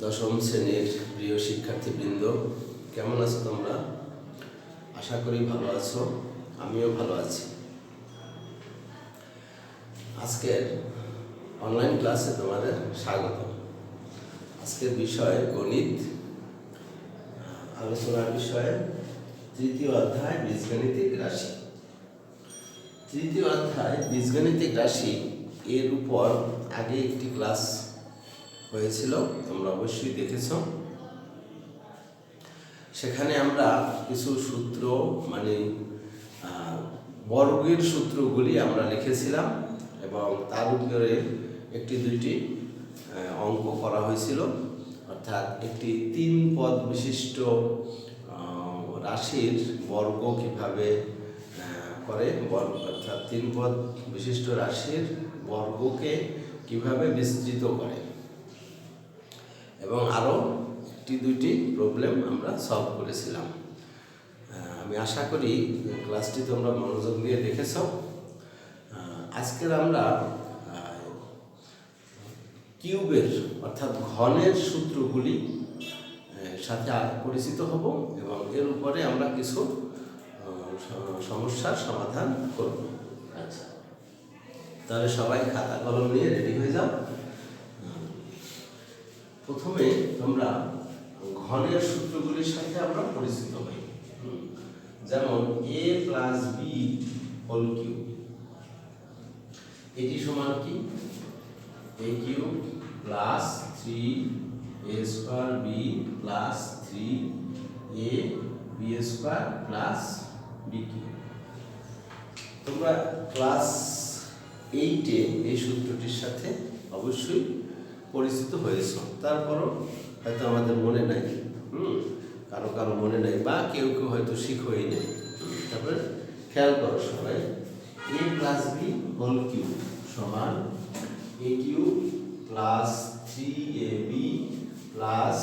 দশম শ্রেণীর প্রিয় শিক্ষার্থীবৃন্দ, কেমন আছো তোমরা? আশা করি ভালো আছো, আমিও ভালো আছি। আজকের অনলাইন ক্লাসে তোমাদের স্বাগত। আজকের বিষয় গণিত, আলোচনার বিষয়ে তৃতীয় অধ্যায় বীজগণিতিক রাশি। তৃতীয় অধ্যায় বীজগণিতিক রাশি এর উপর আগে একটি ক্লাস হয়েছিল, তোমরা অবশ্যই দেখেছ। সেখানে আমরা কিছু সূত্র বর্গের সূত্রগুলি আমরা লিখেছিলাম এবং তার উপরে একটি দুইটি অঙ্ক করা হয়েছিল। অর্থাৎ একটি 3 পদ বিশিষ্ট রাশির বর্গ কিভাবে করে, অর্থাৎ 3 পদ বিশিষ্ট রাশির বর্গকে কিভাবে বিস্তৃত করে, এবং আরও একটি দুইটি প্রবলেম আমরা সলভ করেছিলাম। আমি আশা করি ক্লাসটি তোমরা মনোযোগ দিয়ে দেখেছ। আজকের আমরা কিউবের অর্থাৎ ঘনের সূত্রগুলি সাথে পরিচিত হব এবং এর উপরে আমরা কিছু সমস্যার সমাধান করব। আচ্ছা, তাহলে সবাই খাতা কলম নিয়ে রেডি হয়ে যাও। প্রথমে তোমরা ঘনের সূত্রগুলির সাথে আমরা পরিচিত হই। যেমন a plus b whole cube, এটি সমান কি? a cube plus 3a square b plus 3a b square plus b cube. তোমরা ক্লাস 8-এ এই সূত্রটির সাথে অবশ্যই পরিচিত হয়েছ, তারপরও হয়তো আমাদের মনে নাই, কারো কারো মনে নাই, বা কেউ কেউ হয়তো শিখোই নেই। তারপরে খেয়াল করো সবাই, a plus b whole cube সমান a cube plus 3ab plus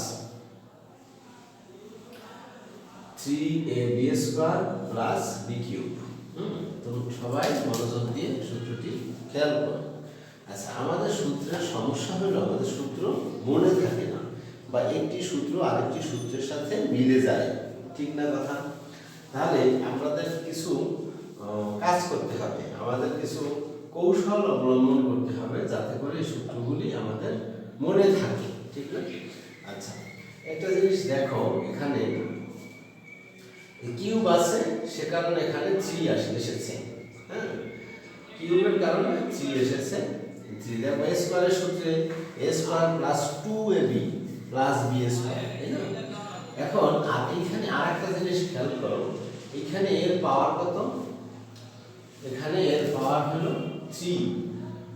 3ab square plus b cube. তো সবাই মনোযোগ দিয়ে সূত্রটি খেয়াল করো। আচ্ছা, আমাদের সূত্রের সমস্যা হলো আমাদের সূত্র মনে থাকে না, বা একটি সূত্র আরেকটি সূত্রের সাথে মিলে যায়, ঠিক না কথা? তাহলে আমাদের কিছু কাজ করতে হবে, আমাদের কিছু কৌশল অবলম্বন করতে হবে যাতে করে এই সূত্রগুলি আমাদের মনে থাকে, ঠিক না? আচ্ছা, একটা জিনিস দেখো, এখানে কিউব আছে, সে কারণে এখানে 3 এসেছে। হ্যাঁ, কিউবের কারণে 3 এসেছে। দেখো a স্কয়ারের সূত্রে a square plus 2ab plus b square, তাই না? এখন এইখানে আরেকটা জিনিস খেয়াল করো, এখানে এর পাওয়ার কত? এখানে এর পাওয়ার হলো 3,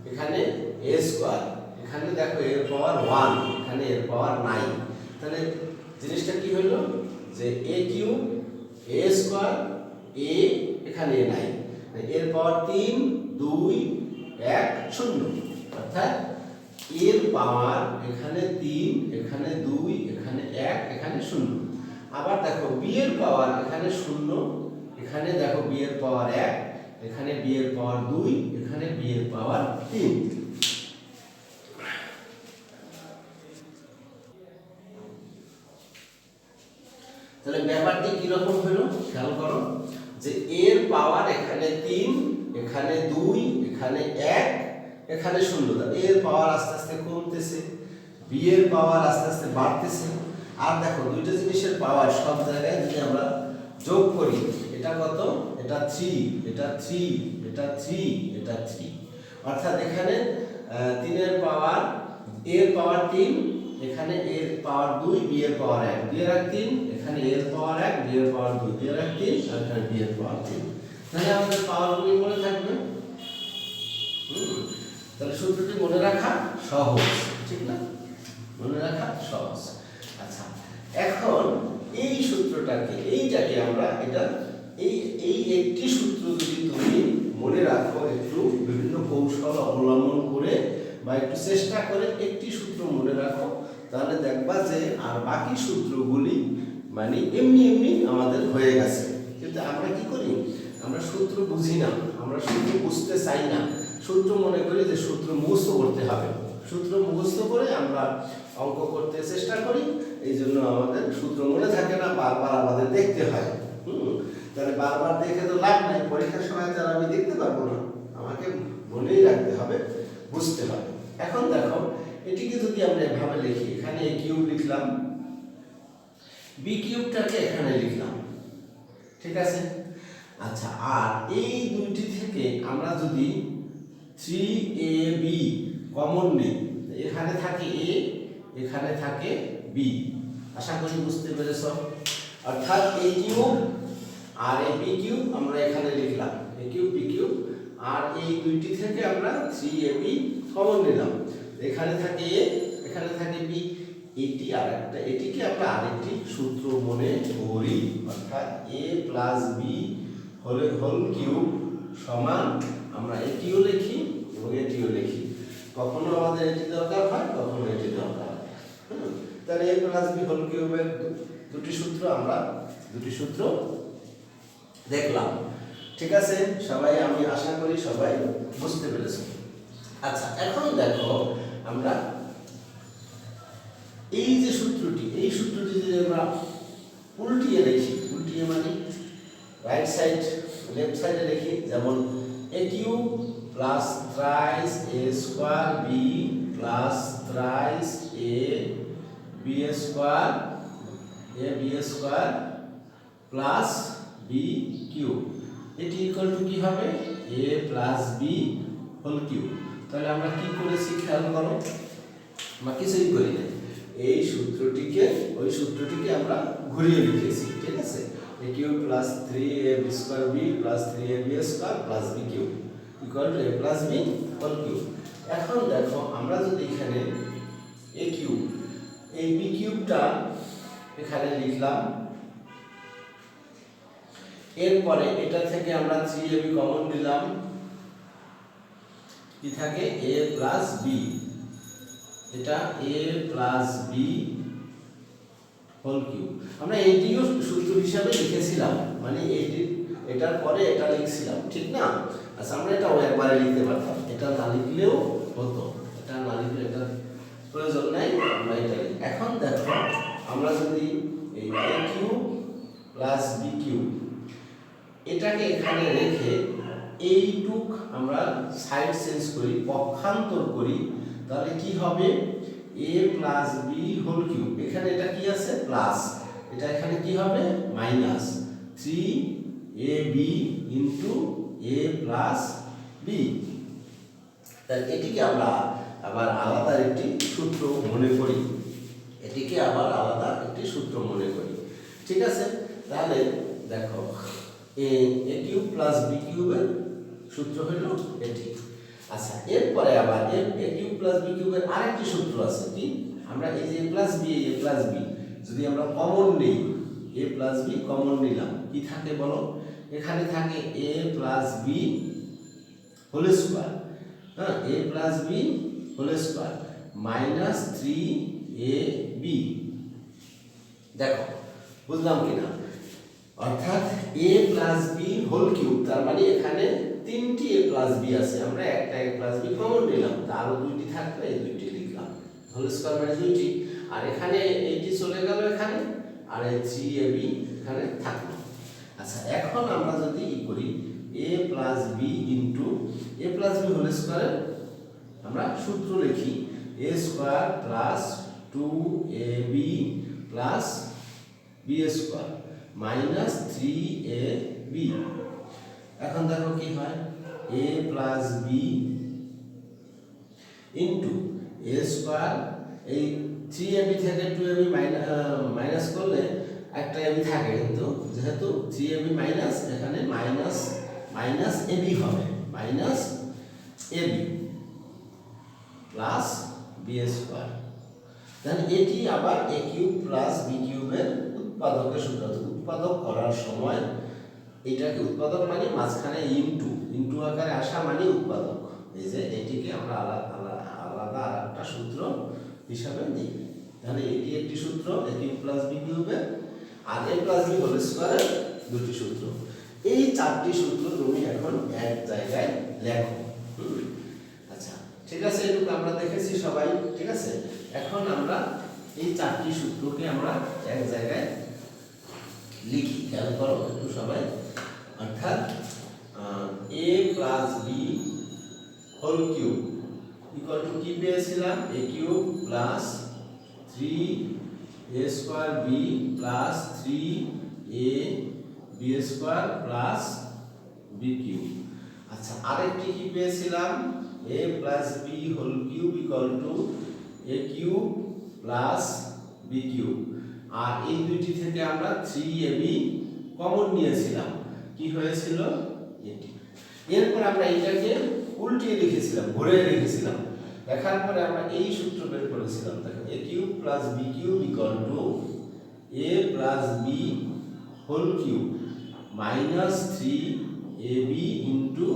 এখানে a স্কয়ার, এখানে দেখো এর পাওয়ার 1, এখানে এর পাওয়ার 9। তাহলে জিনিসটা কি হলো যে a cube a square a, এখানে 9, এর পাওয়ার 3 2 1 0, অর্থাৎ এর পাওয়ার এখানে 3, এখানে 2, এখানে 1, এখানে 0। আবার দেখো বি এর পাওয়ার এখানে 0, এখানে দেখো বি এর পাওয়ার 1, এখানে বি এর পাওয়ার 2, এখানে বি এর পাওয়ার 3। তাহলে ব্যাপারটি কি রকম হলো খেয়াল করো, যে এর পাওয়ার এখানে 3, এখানে 2, এখানে 1, এখানে 0। এর পাওয়ার আস্তে আস্তে কমতেছে, বি এর পাওয়ার আস্তে আস্তে বাড়তেছে। আর দেখো দুইটা জিনিসের পাওয়ার সব জায়গায় যদি আমরা যোগ করি, এটা কত? এটা 3, এটা 3, এটা 3, এটা 3। অর্থাৎ এখানে 3 এর পাওয়ার, এর পাওয়ার 3, এখানে এর পাওয়ার 2, বি এর পাওয়ার 1, বি এর 3, এখানে এর পাওয়ার 1, বি এর পাওয়ার 2, বি এর 3, আর এখানে বি এর পাওয়ার 3। তাহলে আমাদের পাওয়ারগুলি মনে থাকবে। তাহলে সূত্রটি মনে রাখা সহজ, ঠিক না? মনে রাখা সহজ। আচ্ছা, এখন এই সূত্রটাকে, এইটাকে আমরা এই একটি সূত্র যদি তুমি মনে রাখো, একটু বিভিন্ন কৌশল অবলম্বন করে বা একটু চেষ্টা করে একটি সূত্র মনে রাখো, তাহলে দেখবা যে আর বাকি সূত্রগুলি এমনি এমনি আমাদের হয়ে গেছে। কিন্তু আমরা কি করি, আমরা সূত্র বুঝি না, আমরা সূত্র বুঝতে চাই না, সূত্র মনে করি যে সূত্র মুখস্থ করতে হবে। সূত্র মুখস্থ করে আমরা অঙ্ক করতে চেষ্টা করি, এই জন্য আমাদের সূত্র মনে থাকে না, বারবার আমাদের দেখতে হয়। তাহলে বারবার দেখে তো লাভ নাই, পরীক্ষার সময় তার আমি দেখতে পারবো না, আমাকে মনেই রাখতে হবে, বুঝতে হবে। এখন দেখো এটিকে যদি আমরা এভাবে লিখি, এখানে a কিউব লিখলাম, b কিউবটাকে এখানে লিখলাম, ঠিক আছে। আচ্ছা, আর এই দুইটি থেকে আমরা যদি 3ab কমন নিই, এখানে থাকে a, এখানে থাকে b, আশা করি বুঝতে পেরেছ। অর্থাৎ a কিউব আর a b কিউব আমরা এখানে লিখলাম, a কিউব b কিউব, আর এই দুইটি থেকে আমরা 3ab কমন নিলাম, এখানে থাকে a, এখানে থাকে b, এটি আরেকটা, এটিকে আমরা আরেকটি সূত্র মনে করি, অর্থাৎ a plus b whole cube সমান, আমরা এটিও লিখি এবং এটিও লিখি, কখনো আমাদের এটি দরকার হয়, কখনো এটি দরকার হয়। তাহলে a প্লাস b হোল কিউবের দুটি সূত্র আমরা দেখলাম, ঠিক আছে সবাই, আমি আশা করি সবাই বুঝতে পেরেছি। আচ্ছা, এখন দেখো আমরা এই যে সূত্রটি, এই সূত্রটি যদি আমরা উল্টিয়ে লিখি, উল্টিয়ে মানে রাইট সাইড লেফট সাইডে লিখি, যেমন a cube plus thrice a square b plus thrice a b square plus b cube, এটি ইকুয়াল টু কি হবে, a plus b whole cube. তাহলে আমরা কি করেছি খেয়াল করো, আমরা কিছুই করি না, এই সূত্রটিকে ওই সূত্রটিকে আমরা ঘুরিয়ে লিখেছি, ঠিক আছে। a cube plus 3ab square b plus 3ab square plus b cube equal to a plus b whole cube. এখন দেখো আমরা যদি এখানে a কিউব, এই b কিউবটা এখানে লিখলাম, এরপরে এটা থেকে আমরা 3ab কমন নিলাম, কি থাকে a প্লাস b, এটা a plus b whole cube. আমরা এটিও সূত্র হিসাবে লিখেছিলাম, মানে এটার পরে এটা লিখছিলাম, ঠিক না। আচ্ছা, আমরা এটা একবারে লিখতে পারতাম, এটা না লিখলেও হতো, এটা না লিখলে এটা প্রয়োজন নাই, আমরা এটা লিখি। এখন দেখো আমরা যদি এই a cube plus b cube এটাকে এখানে রেখে এইটুক আমরা সাইড চেঞ্জ করি, পক্ষান্তর করি, তাহলে কি হবে, a plus b whole cube, এখানে এটা কি আছে প্লাস, এটা এখানে কি হবে minus 3ab into a plus b। তাহলে এটিকে আমরা আবার আলাদা একটি সূত্র মনে করি, এটিকে আবার আলাদা একটি সূত্র মনে করি, ঠিক আছে। তাহলে দেখো a কিউব প্লাস b কিউবের সূত্র হলো এটি। আচ্ছা, এরপরে আবার a কিউব প্লাস b কিউবের আরেকটি সূত্র আছে, কি, আমরা এই যে a প্লাস b যদি আমরা কমন নিই, a প্লাস b কমন নিলাম, কি থাকে বলো, এখানে থাকে a plus b whole square, হ্যাঁ, a plus b whole square minus 3ab। দেখো বুঝলাম কিনা, অর্থাৎ a plus b whole cube, তার মানে এখানে তিনটি a প্লাস b আছে, আমরা একটা a প্লাস b কমন নিলাম, তারও দুইটি থাকবে, এই দুইটি লিখলাম, হোল স্কয়ার মানে দুইটি, আর এখানে এইটি চলে গেল এখানে, আর এই 3ab এখানে থাকলো। আচ্ছা, এখন আমরা যদি ই করি a plus b into a plus b whole square, আমরা সূত্র লিখি a square plus 2ab plus b square minus 3ab। এখন দেখো কি হয়, a plus b into a square, এই 3ab থেকে 2ab মাইনাস করলে একটা ab থাকে, কিন্তু যেহেতু 3ab মাইনাস, এখানে মাইনাস মাইনাস ab হবে, minus ab plus b square. তাহলে এটি আবার a কিউব প্লাস b কিউবের উৎপাদকের সূত্র, উৎপাদক করার সময় এটাকে উৎপাদক মানে মাঝখানে ইনটু আকারে আসা মানে উৎপাদক, এই যে এটিকে আমরা আলাদা আরেকটা সূত্র হিসাবে নিই। তাহলে এটি একটি সূত্র a কিউব প্লাস b কিউবের, আর a প্লাস b হোল স্কয়ারের দুটি সূত্র। এই চারটি সূত্র তুমি এখন এক জায়গায় লেখো। আচ্ছা, ঠিক আছে, এটুকু আমরা দেখেছি সবাই। ঠিক আছে, এখন আমরা এই চারটি সূত্রকে আমরা এক জায়গায় লিখি। খেয়াল করো একটু সবাই। অর্থাৎ a plus b whole cube equal to কি পেয়েছিলাম, a cube plus 3a square b plus 3a b square plus b cube. আচ্ছা, আরেকটি কি পেয়েছিলাম, a plus b whole cube equal to a cube plus b cube. আর এই দুইটি থেকে আমরা 3ab কমন নিয়েছিলাম, কি হয়েছিল এটি। এরপর আমরা এটাকে উল্টিয়ে লিখেছিলাম, ঘুরে লিখেছিলাম। লেখার পরে আমরা এই সূত্র বের করেছিলাম, দেখো a cube plus b cube equal to a plus b whole cube minus 3ab into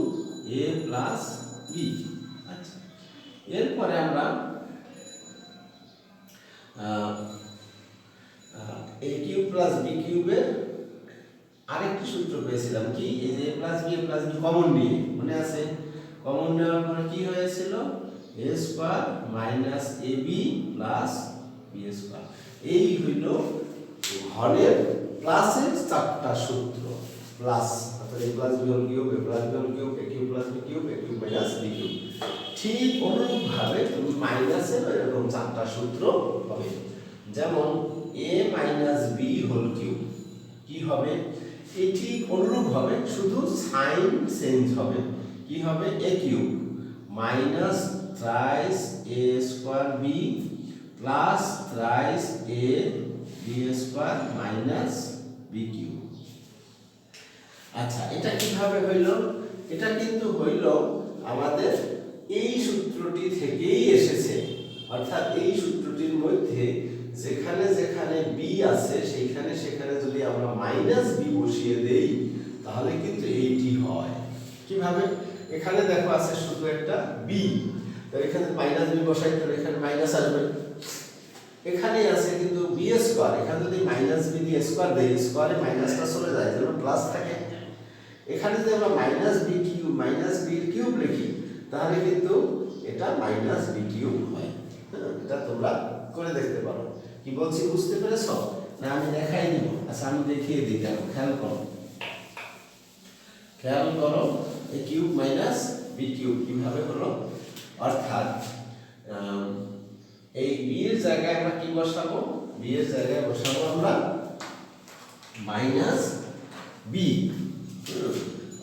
a plus b। আচ্ছা, এরপরে আমরা a কিউব প্লাস b কিউবের আরেকটি সূত্র পেয়েছিলাম, কি এই যে a প্লাস b কমন নিয়ে, মনে আছে? কমন নেওয়ার পরে কি হয়েছিল, a square minus ab plus b square. এই হইল হরের প্লাসের চারটা সূত্র। প্লাস অর্থাৎ a plus b whole cube, a plus b whole cube, a cube plus b cube, a cube minus b cube. ঠিক অনুরূপভাবে তুমি মাইনাসের এরকম চারটা সূত্র হবে। যেমন a minus b whole cube কি হবে, এটি অনুরূপ হবে, শুধু সাইন চেঞ্জ হবে। কি হবে, a cube minus thrice a square b plus thrice a b square minus b cube. আচ্ছা, এটা কিভাবে হইল? এটা কিন্তু হইল আমাদের এই সূত্রটি থেকেই এসেছে। অর্থাৎ এই সূত্রটির মধ্যে যেখানে যেখানে b আছে সেইখানে সেখানে যদি আমরা মাইনাস b বসিয়ে দেই তাহলে কিন্তু এইটি হয়। কিভাবে? এখানে দেখো আছে শুধু একটা b, তো এখানে মাইনাস b বসাই তাহলে এখানে মাইনাস আসবে। এখানে আছে কিন্তু b স্কয়ার, এখানে যদি মাইনাস b দিয়ে স্কয়ার দেই স্কয়ারে মাইনাসটা চলে যায়, যেন প্লাস থাকে। এখানে যদি আমরা minus b cube minus b এর কিউব লিখি তাহলে কিন্তু এটা মাইনাস b কিউব হয়। এটা তোমরা করে দেখতে পারো। কি বলছি বুঝতে পেরেছো না? আমি দেখাই দিব। আচ্ছা, আমি দেখিয়ে দিই। দেখো, খেয়াল করো a cube minus b cube কিভাবে হলো। অর্থাৎ এই b এর জায়গায় আমরা কি বসাবো, b এর জায়গায় বসাবো আমরা মাইনাস b।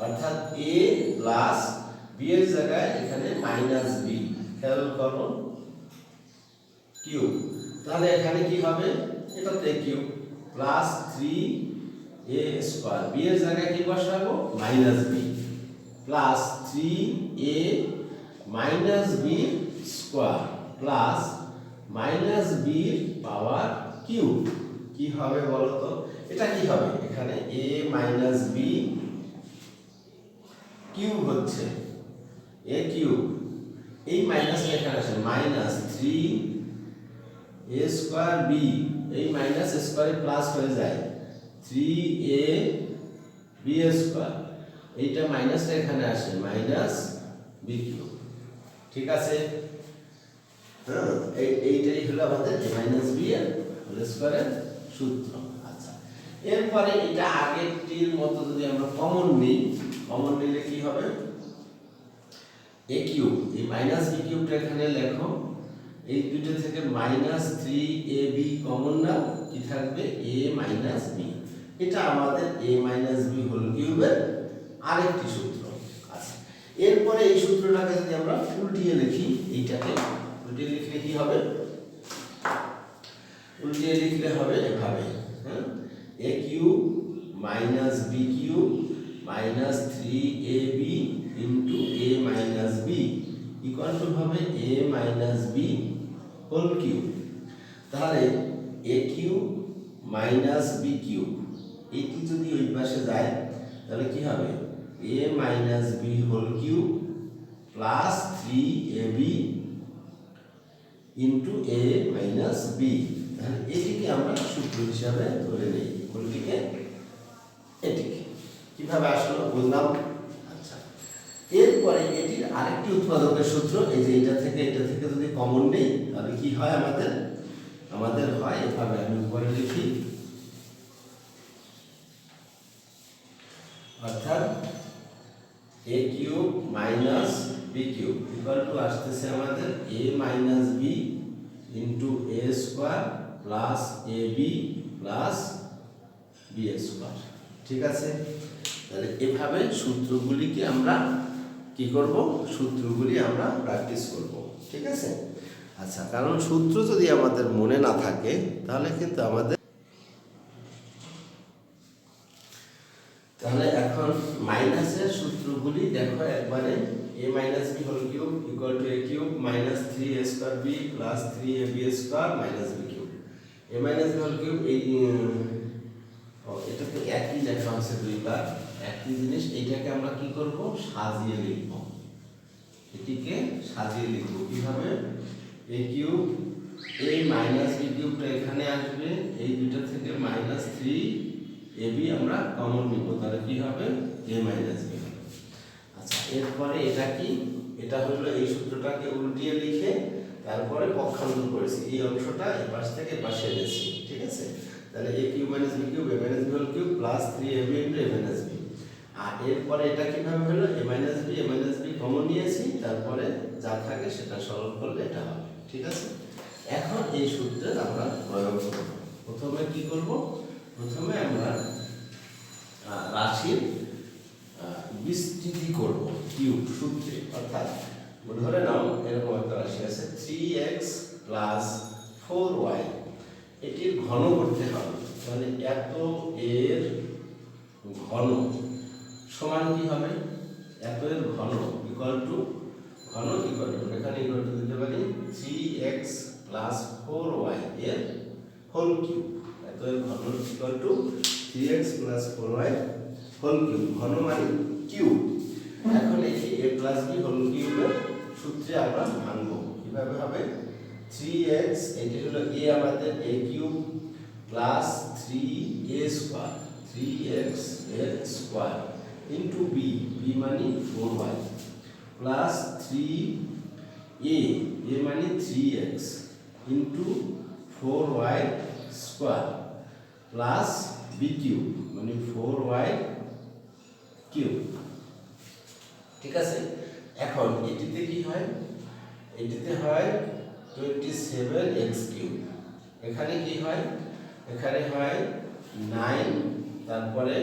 অর্থাৎ a প্লাস b এর জায়গায় এখানে মাইনাস b। খেয়াল করো কিউব, তাহলে এখানে কি হবে, এটাতে cube plus 3a square, b এর জায়গায় কি বসাবো minus b plus 3a minus b square plus minus b power cube. কি হবে বলো তো? এটা কি হবে, এখানে a মাইনাস b কিউব হচ্ছে a কিউব, এই মাইনাসটা এখানে আসে মাইনাস 3a স্কয়ার b, এই মাইনাস স্কয়ারে প্লাস হয়ে যায় 3a b স্কয়ার, এইটা মাইনাসটা এখানে আসে মাইনাস b কিউব। ঠিক আছে, হ্যাঁ, এইটাই হলো আমাদের a মাইনাস b এর হোল স্কয়ারের সূত্র। আচ্ছা, এরপরে এটা আগেরটির মতো যদি আমরা কমন নিই, কমন নিলে কি হবে, a কিউব, এই মাইনাস b কিউবটা এখানে লেখো, এই দুটো থেকে মাইনাস 3ab কমন নাও, কি থাকবে a মাইনাস b। এটা আমাদের a মাইনাস b হোল কিউবের আরেকটি সূত্র। আচ্ছা, এরপরে এই সূত্রটাকে যদি আমরা উল্টিয়ে লিখি, এইটাকে উল্টিয়ে লিখলে কি হবে, উল্টিয়ে লিখলে হবে এভাবে, হ্যাঁ, a cube minus b cube minus 3ab into a minus b equal to হবে a minus b whole cube. তাহলে a cube minus b cube এটি যদি ওই পাশে যায় তাহলে কি হবে, a minus b whole cube plus 3ab into a minus b। তাহলে এটিকে আমরা সূত্র হিসাবে ধরে নিই, কোনটিকে, এটিকে। কিভাবে আসলো বুঝলাম। আচ্ছা, এরপরে এটির আরেকটি উৎপাদকের সূত্র, এই যে এটা থেকে যদি কমন নেই তাহলে কি হয় আমাদের হয় এভাবে, আমি উপরে লিখি, অর্থাৎ a cube minus b cube equal to আসতেছে আমাদের a minus b into a square plus a b plus b square. ঠিক আছে, তাহলে এভাবে সূত্রগুলিকে আমরা কি করব, সূত্রগুলি আমরা প্র্যাকটিস করব। ঠিক আছে, আচ্ছা, কারণ সূত্র যদি আমাদের মনে না থাকে তাহলে কিন্তু তাহলে এখন মাইনাসের সূত্রগুলি দেখো একবারে, a minus b whole cube equal to a cube minus 3a square b plus 3ab square minus b cube. a minus b whole cube এই এটা তো একই লেখা আছে দুইবার, একই জিনিস। এইটাকে আমরা কি করব, সাজিয়ে লিখব, এটিকে সাজিয়ে লিখব কিভাবে, a cube a minus b কিউবটা এখানে আসবে, এই দুটো থেকে মাইনাস 3ab আমরা কমন নিব, তাহলে কি হবে a মাইনাস b। আচ্ছা, এরপরে এটা কি, এটা হলো এই সূত্রটাকে উল্টিয়ে লিখে তারপরে পক্ষান্তর করেছি, এই অংশটা এই পাশ থেকে পাশে এনেছি। ঠিক আছে, তাহলে a cube minus b cube a minus b whole cube plus 3ab into a minus b। আর এরপরে এটা কিভাবে হলো, a মাইনাস b কমন নিয়েছি, তারপরে যা থাকে সেটা সরল করলে এটা হবে। ঠিক আছে, এখন এই সূত্রের আমরা প্রয়োগ করব। প্রথমে কি করব, প্রথমে আমরা রাশির বিস্তৃতি করব কিউব সূত্রে, অর্থাৎ ধরে নাও এরকম একটা রাশি আছে 3x প্লাস 4y, এটির ঘন করতে হবে, মানে এত এর ঘন সমান কি হবে, এত এর ঘন ইকুয়াল টু এখানে ইকুয়াল টু দিতে পারি 3x প্লাস 4y এর হোল কিউব, এত এর ঘন equal to 3x plus 4y whole cube, ঘন মানে কিউব। এখন এই a প্লাস b হোল কিউবের সূত্রে আমরা ভাঙব, কিভাবে হবে, 3x এটি হলো a আমাদের a cube plus 3a square 3x এর স্কয়ার ইনটু b মানে 4y প্লাস 3a মানে 3x into 4y square plus b cube মানে 4y কিউব। ঠিক আছে, এখন এটিতে কি হয়, এটিতে হয় 27x কিউব, এখানে কি হয়, এখানে হয় 9, তারপরে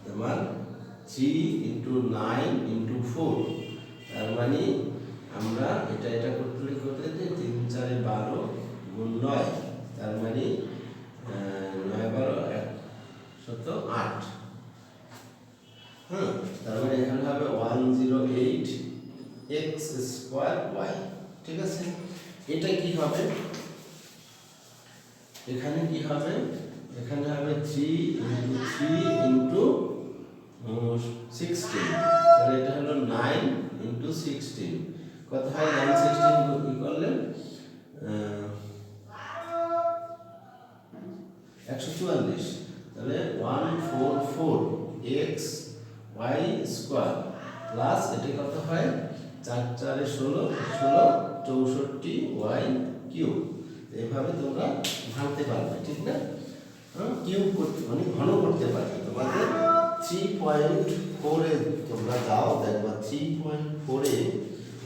তোমার 3 ইন্টু 9 ইন্টু 4, তার মানে আমরা এটা করতে 3 4 12 গুণ 9, তার মানে 9 12 8, তার মানে এখানে হবে 108x স্কয়ার y। ঠিক আছে, এটা কি হবে, এখানে কি হবে, এখানে হবে 3 ইনটু 3 ইনটু 16, তাহলে এটা হলো 9 ইনটু 16, কত হয় 9 16 কি করলে 144, তাহলে 144x y স্কয়ার প্লাস এটা কত হয় 4 4 16 64 y কিউব। এইভাবে তোমরা ভাঙতে পারবে, ঠিক না, কিউব করতে মানে ঘন করতে পারবে। তোমাদের 3.4 এ তোমরা যাও, দেখবা 3.4 এ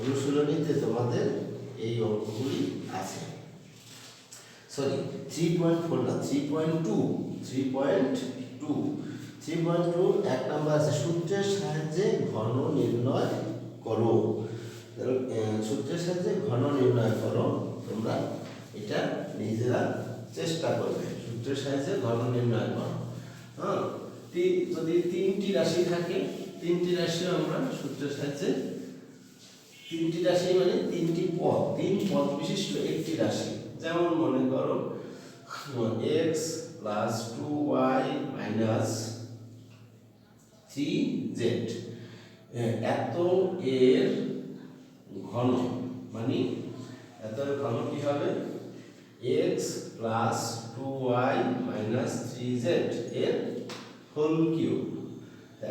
অনুশীলনীতে তোমাদের এই অঙ্কগুলি আছে, সরি 3.4 না 3.2 এক নাম্বার আছে, সূত্রের সাহায্যে ঘন নির্ণয় করো। সূত্রের সাহায্যে ঘন নির্ণয় করো, তোমরা এটা নিজেরা চেষ্টা করবে, সূত্রের সাহায্যে ঘন নির্ণয় করো। যদি 3টি রাশি থাকে, 3টি রাশি আমরা সূত্রের সাহায্যে, 3টি রাশি মানে 3টি পদ, 3 পদ বিশিষ্ট একটি রাশি, যেমন মনে করো x plus 2y minus 3z, এত এর ঘন মানে এত এর ঘন কি হবে, x plus 2y minus 3z এর হোল কিউব।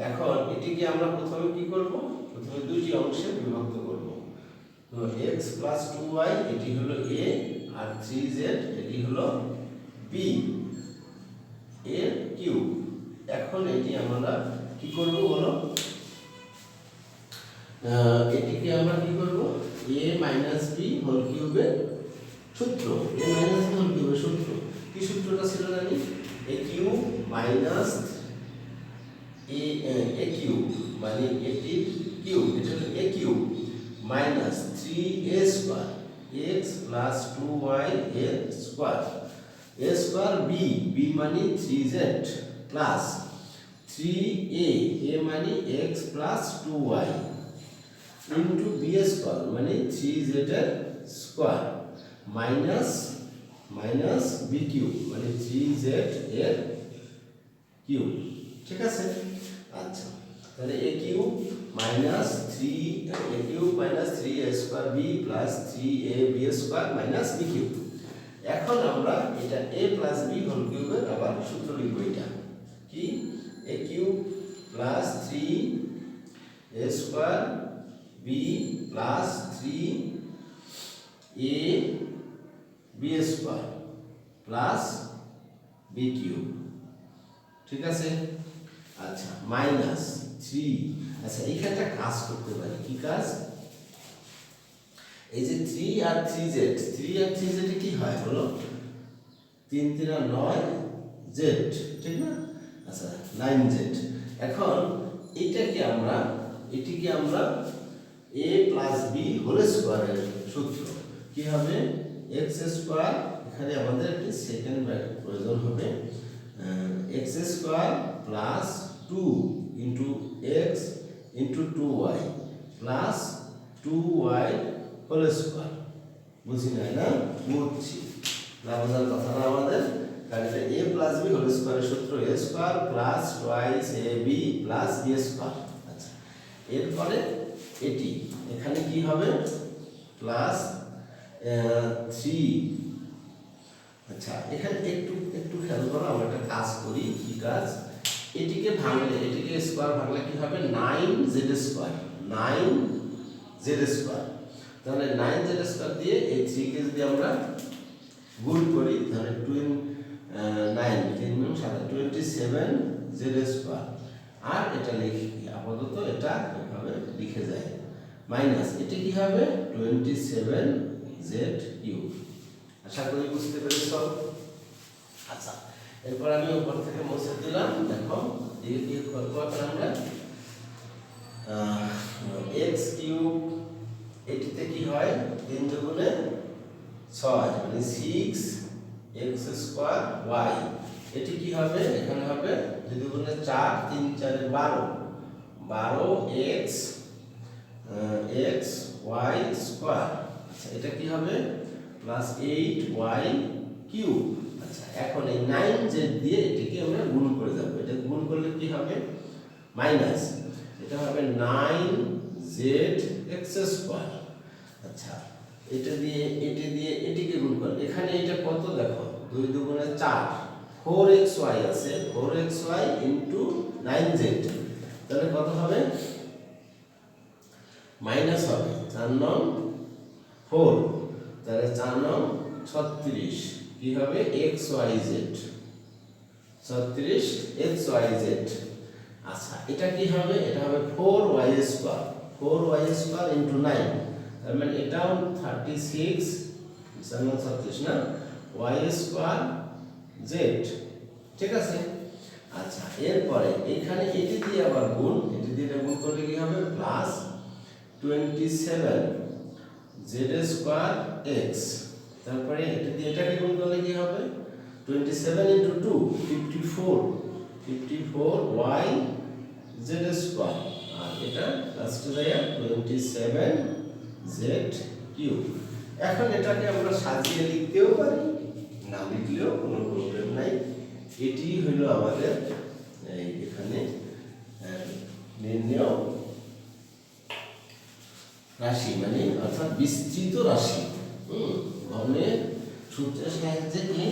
এখন এটিকে আমরা প্রথমে কি করব, প্রথমে দুইটি অংশে বিভক্ত করব। তো x প্লাস 2y এটি হলো a আর 3z এটি হলো b এর কিউব। এখন এটি আমরা কি করব বলো, এটিকে আমরা কি করব, a মাইনাস b হোল কিউবের সূত্র, a মাইনাস b হোল কিউবের সূত্র, কি সূত্রটা ছিল জানি, a cube minus a cube মানে এটির কিউব, এটা হলো a cube minus 3a square x plus 2y এর square, a square b b মানে 3z প্লাস 3a a মানে x plus 2y into b square মানে 3z এর square minus minus b cube মানে 3z এর cube. ঠিক আছে, আচ্ছা তাহলে a cube minus 3a cube minus 3a square b plus 3ab square minus b cube. এখন আমরা এটা a প্লাস b হোল কিউবের আবার সূত্র লিখব, এটা কি, a cube plus 3a square b plus 3ab square plus b cube. ঠিক আছে, আচ্ছা মাইনাস 3, আচ্ছা এইখানটা কাজ করতে পারি, কি কাজ, এই যে 3 আর 3z, 3 আর 3z এ কি হয় বলো, 3 3 আর 9 z, ঠিক না, আচ্ছা 9z। এখন এটিকে আমরা a প্লাস b হোল স্কয়ারের সূত্র কি হবে, x স্কয়ার, এখানে আমাদের একটি সেকেন্ড ব্র্যাকেট প্রয়োজন হবে, x square plus 2 into x into 2y plus 2y whole square. বুঝি নাই না, বুঝছি না, বোঝার কথা না আমাদের, কারণ এটা a প্লাস b হোল স্কয়ারের সূত্র a square plus twice ab plus b square. আচ্ছা এরপরে এটি এখানে কি হবে, প্লাস 3, আচ্ছা এখানে একটু একটু খেয়াল করো, আমরা একটা কাজ করি, কি কাজ, এটিকে ভাঙলে, এটিকে স্কয়ার ভাঙলে কি হবে, 9z স্কয়ার, 9z স্কয়ার, তাহলে 9z স্কয়ার দিয়ে এই 3 কে যদি আমরা গুণ করি তাহলে 9 3 গুণ 7 27z স্কয়ার, আর এটা লিখি আপাতত এটা এভাবে লিখে যায়, মাইনাস এটা কি হবে 27z কিউব। আশা করি বুঝতে পেরেছ। আচ্ছা এরপর আমি উপর থেকে মুছে দিলাম, দেখো দিয়ে দিয়ে করব আমরা x কিউব, এটিতে কি হয় 3 দুগুণে 6 মানে 6x স্কয়ার y, এটি কি হবে, এখানে হবে 2 দুগুণে 4 3 4 12 12x x y স্কয়ার। আচ্ছা এটা কি হবে প্লাস 8y কিউব। আচ্ছা এখন এই 9z দিয়ে এটিকে আমরা গুণ করে যাব, এটা গুণ করলে কি হবে মাইনাস, এটা হবে 9zx স্কয়ার। আচ্ছা এটা দিয়ে এটিকে গুণ করলে এখানে এটা কত দেখো 2 দুগুণে 4 4xy আছে, 4xy ইনটু 9z, তাহলে কত হবে মাইনাস হবে 4 9 4, তাহলে 4 9 36, কি হবে xyz 36 xyz। আচ্ছা এটা কি হবে, এটা হবে 4y square, 4y square into 9, তার মানে এটাও 36 36 না y স্কয়ার z। ঠিক আছে, আচ্ছা এরপরে এখানে এটি দিয়ে আবার গুণ, এটি দিয়ে গুণ করলে কি হবে প্লাস 27 z স্কয়ার x, তারপরে এটা দিয়ে এটাকে গুণ করলে কি হবে 27 ইনটু 2 54 y z স্কয়ার, আর এটা লাস্টে যায় 27 z কিউব। এখন এটাকে আমরা সাজিয়ে লিখতেও পারি, না লিখলেও কোনো প্রবলেম নাই, এটি হলো আমাদের এখানে নির্ণয় রাশি, মানে অর্থাৎ বিস্তৃত রাশি, ঘনের সূত্রের সাহায্যে কি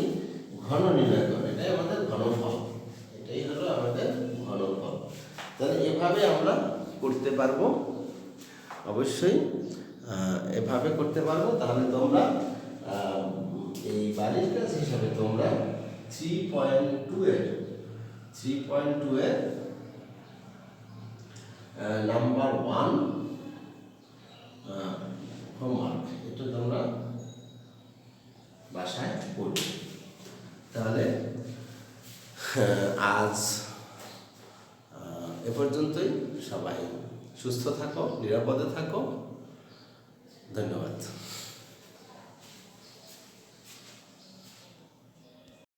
ঘন নির্ণয় করে, এটাই আমাদের ঘনফল, এটাই হলো আমাদের ঘনফল। তাহলে এভাবে আমরা করতে পারবো, অবশ্যই এভাবে করতে পারবো। তাহলে তোমরা এই বাড়ির কাজ হিসাবে তোমরা 3.2 এর নাম্বার 1 হোমওয়ার্ক এটা তোমরা বাসায় করবে। তাহলে আজ এ পর্যন্তই। সবাই সুস্থ থাকো, নিরাপদে থাকো। ধন্যবাদ।